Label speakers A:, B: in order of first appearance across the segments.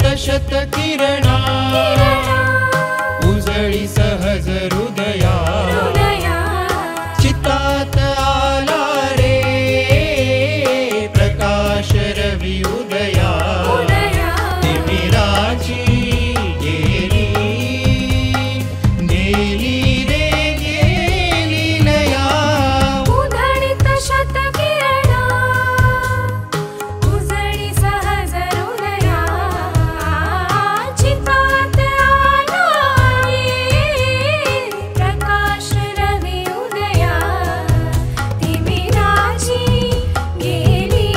A: उधळीत शत किरणा उजळी सहज हृदया चित्तात आला रे प्रकाश रवी उदया तिमिराची गेली गेली रे गेली लया
B: उधळीत शत किरणा उजळी सहज हृदया चित्तात आला रे प्रकाश रवी उदया तिमिराची गेली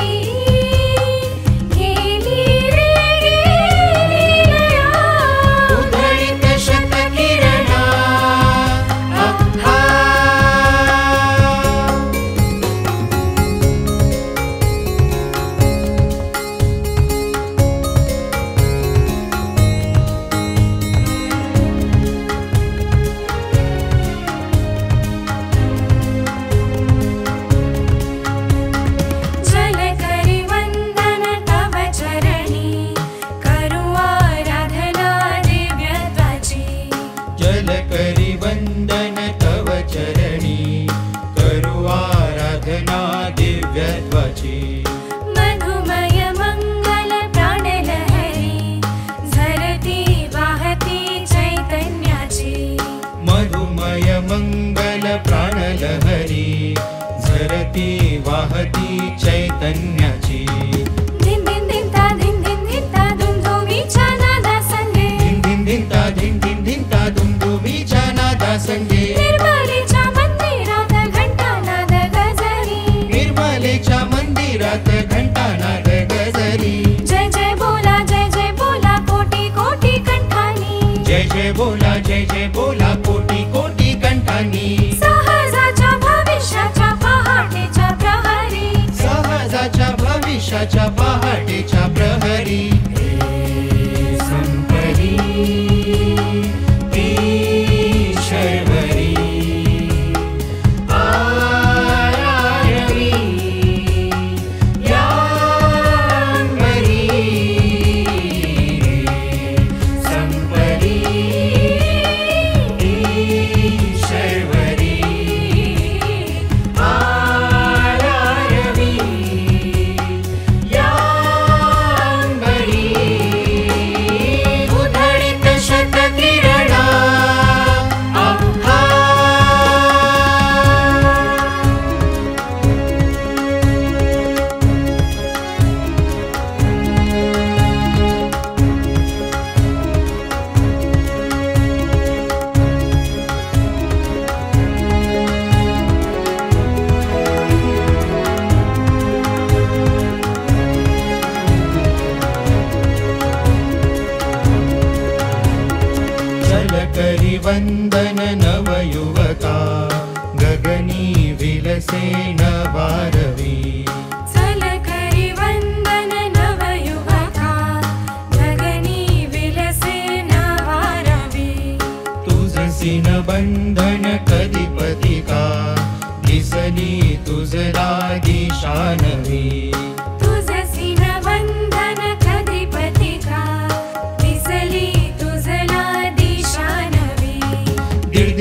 B: गेली रे गेली लया
A: उधळीत शत किरणा
B: जल करी वंदन तव चरणी करू आराधना दिव्यत्वाची
A: जल करी वंदन तव चरणी करू आराधना दिव्यत्वाची
B: मधुमय मंगल प्राणलहरी झरती वाहती चैतन्याची
A: मधुमय मंगल प्राणलहरी झरती वाहती चैतन्याची
B: धिन धिन धिन ता दुमदुमीच्या नादा संगे
A: धिन धिन धिन ता धिन धिन धिन ता दुमदुमीच्या नादा संगे
B: निर्मलेच्या मंदिरात घंटानाद गजरी
A: निर्मलेच्या मंदिरात घंटानाद गजरी
B: जय जय बोला कोटी कोटी कंठानी
A: जय जय बोला कोटी कोटी कंठानी
B: सहजाच्या भविष्याच्या पहाटेच्या प्रहरी
A: सहजाच्या भविष्याच्या पहाटेच्या प्रहरी हे संपरी ती शर्वरी आरावी यांबरी संपरी ती शर्वरी आरावी यांबरी उधळीत शत किरणा जल करी वंदन नवयुवका गगनी विलसे नवारवी
B: चल करी वंदन नवयुवका गगनी विलसे नवारवी
A: तुझसी न बंधन कधी पतिका दिसली तुझला दिशानवी
B: तुझसी न बंधन कधी पतिका दिसली तुझला दिशा नवी
A: दिड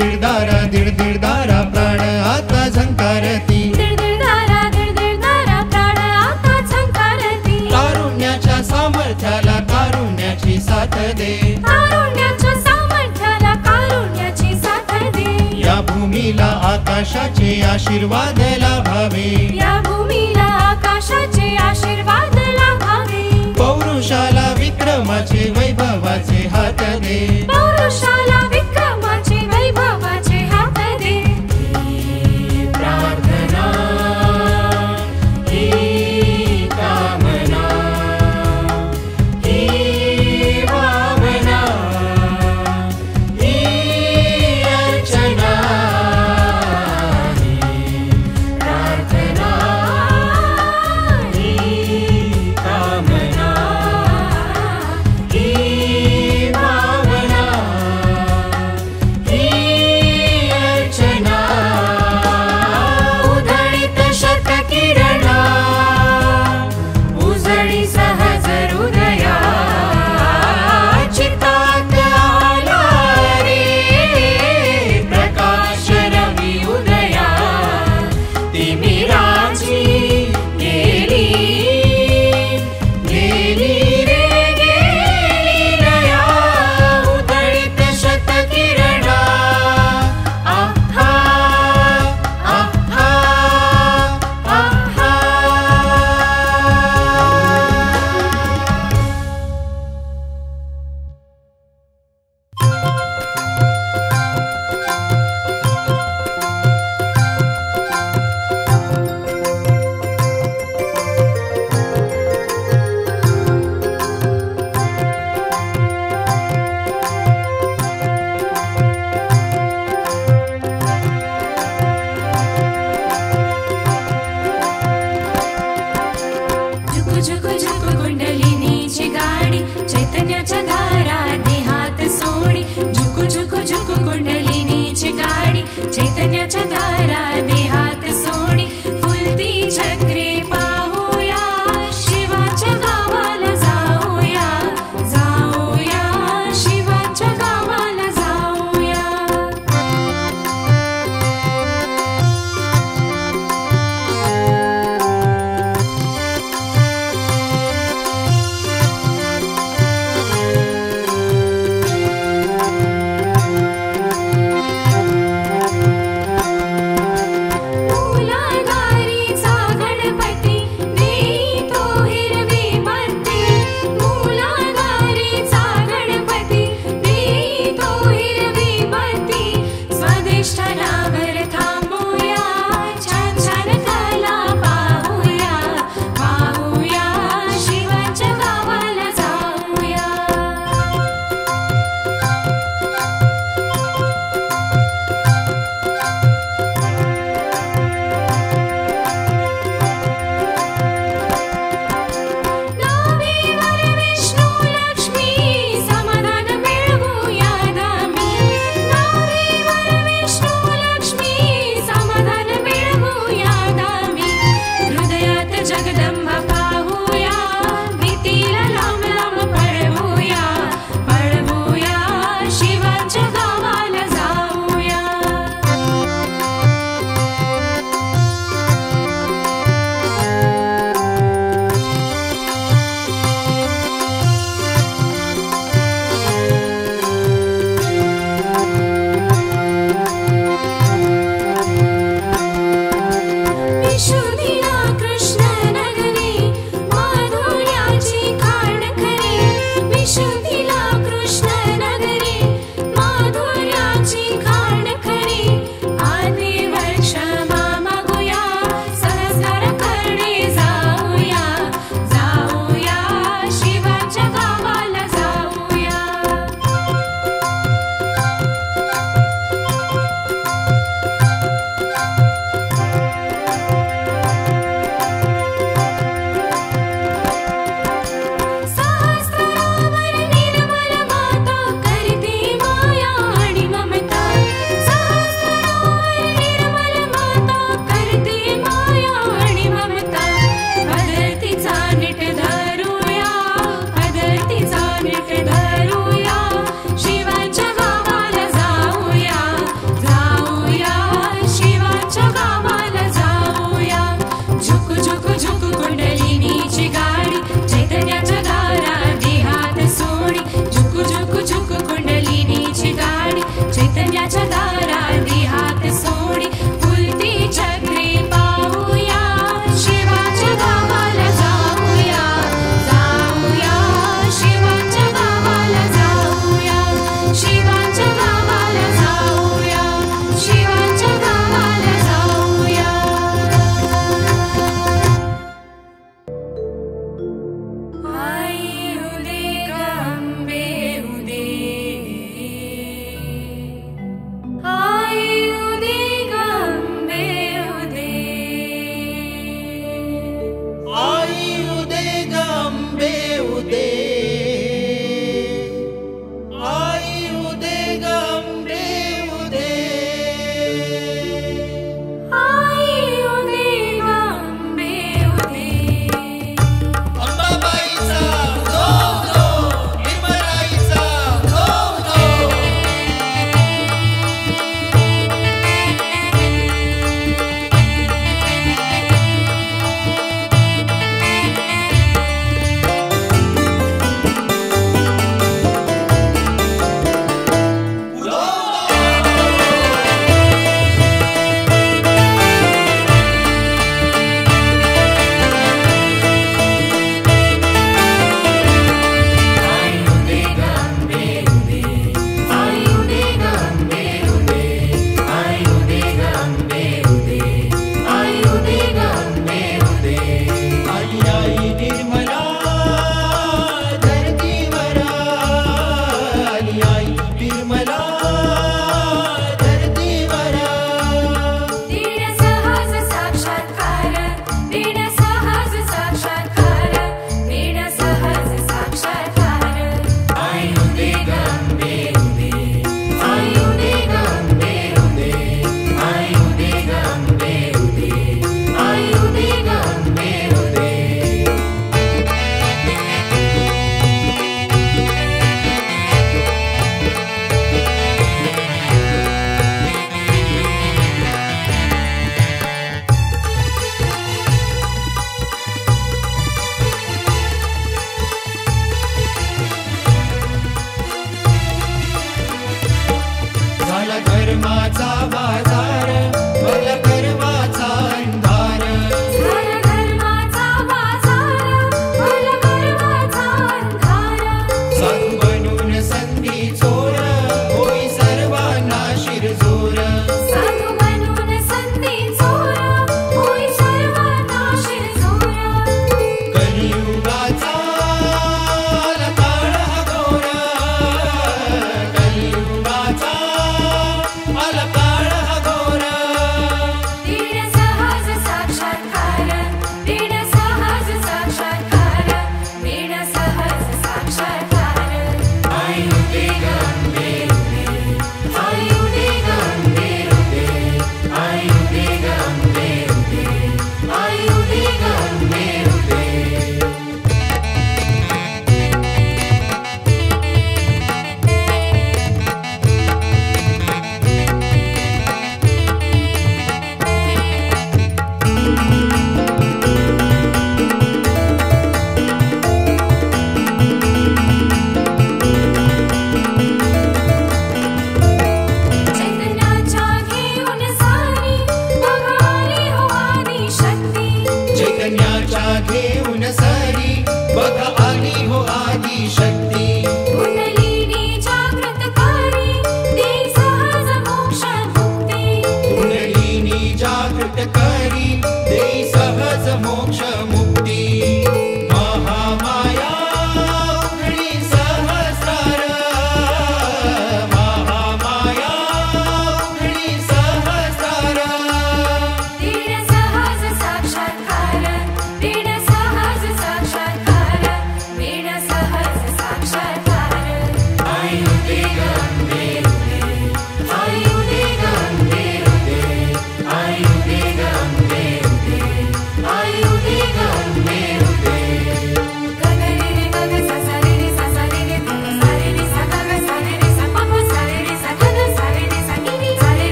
A: दारा प्राण आता झंकारती
B: दिडदिडारा प्राण आता झंकारती
A: कारुण्याच्या सामर्थ्याला कारुण्याची साथ दे
B: कारुण्याच्या सामर्थ्याला कारुण्याची साथ दे
A: या भूमीला आकाशाचे आशीर्वाद लाभावे
B: या भूमीला आकाशाचे आशीर्वाद लाभावे
A: पौरुषाला विक्रमाचे वैभवाचे हात दे
B: पौरुषाला विक्रमाचे वैभवाचे हात दे
A: ही प्रार्थना ही कामना ही भावना ही अर्चना ही प्रार्थना ही कामना ही भावना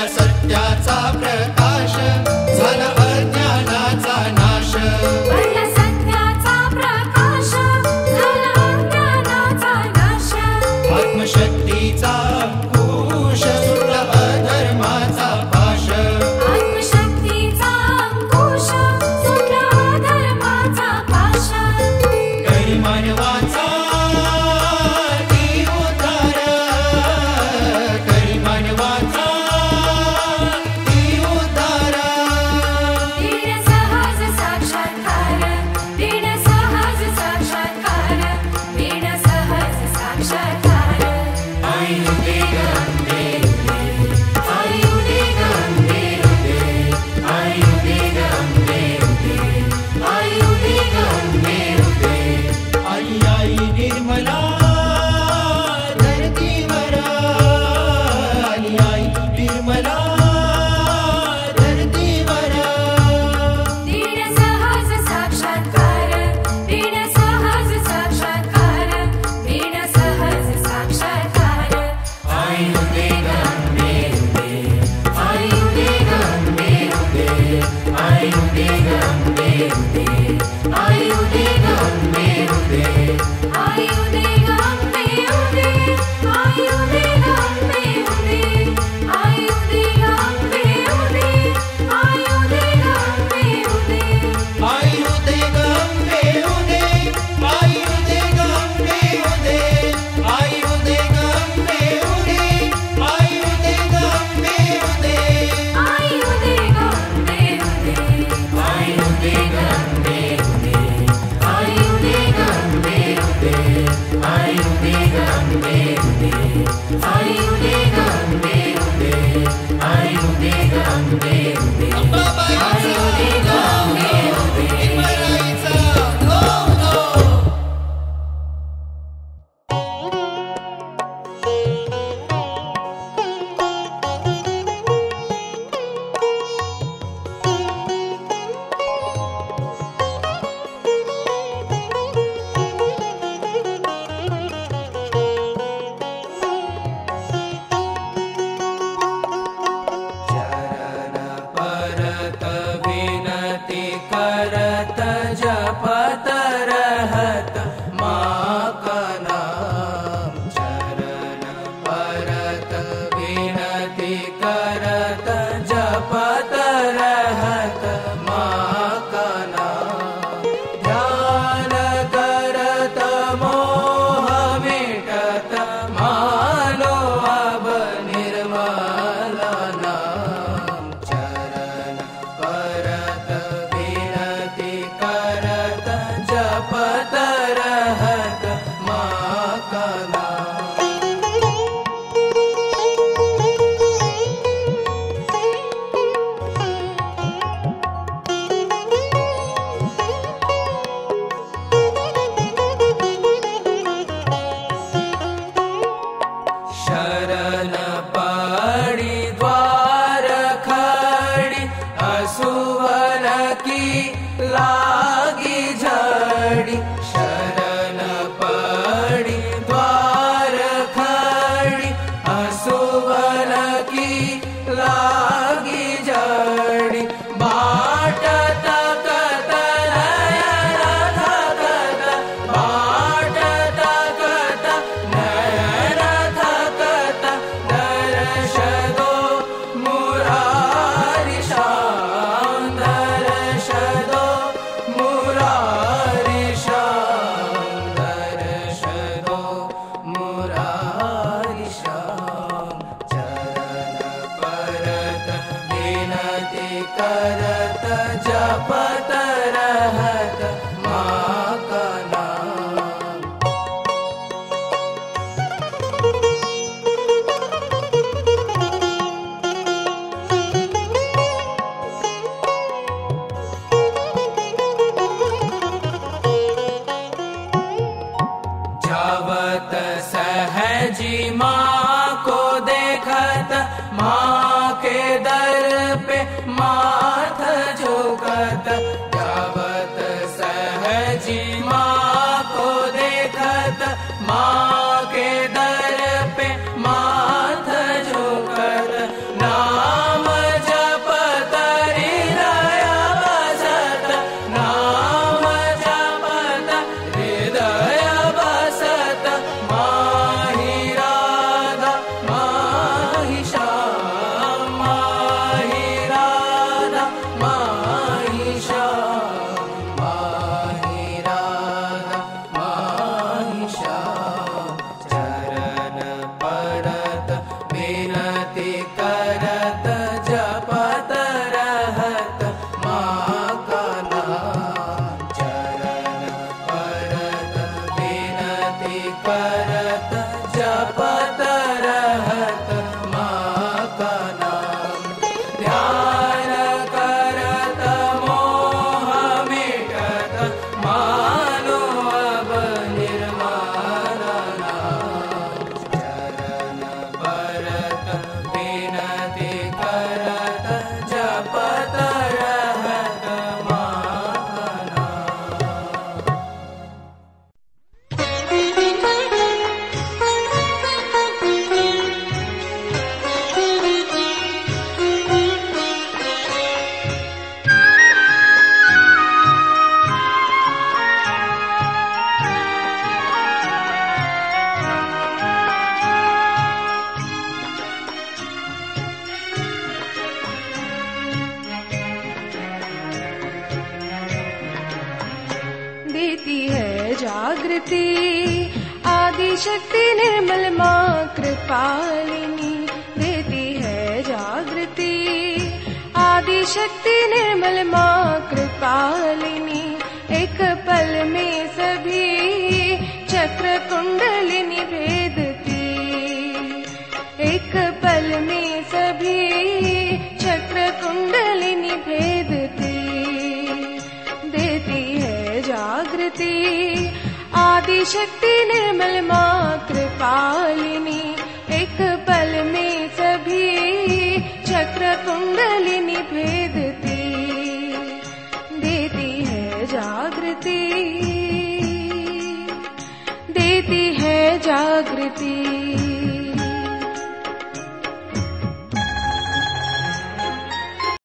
A: सत्याचा प्रकाश झाला अज्ञानाचा नाश
B: पडला सत्याचा प्रकाश झाला अज्ञानाचा नाश
A: आत्मशक्तीचा अंकुश सुटला अधर्माचा पाश
B: आत्मशक्तीचा अंकुश सुटला अधर्माचा पाश
A: करी मानवाचा उद्धार करी मानवाचा
B: आयुदे
A: जावत सहजी माँ को देखत, माँ के दर पे माथ झुकत। जावत सहजी माँ को देखत, माँ के दर पे माथ झुकत। नाम जपत हृदय बसत, नाम जपत हृदय बसत। माही राधा माही श्याम, माही राधा माही श्याम, माही राधा माही श्याम। चरण पड़त विनती करत, जपत रहत माँ का नाम। चरण पड़त विनती करत, जपत रहत माँ का नाम। ध्यान करत मोह मिटत, मानो अब निर्वाण नाम। चरण परत विनती करत, जपत रहत माँ का नाम।
B: देती है जागृति आदि शक्ति निर्मल माँ कृपालिनी। देती है जागृति आदि शक्ति निर्मल माँ कृपालिनी। एक पल में सभी चक्र कुंडलिनी भेदती, एक पल में सभी चक्र कुंडलिनी भेदती। देती है जागृति आदि शक्ति निर्मल माँ कृपालिनी। एक पल में सभी चक्र कुंडलिनी भेदती। देती है जागृति, देती है जागृति।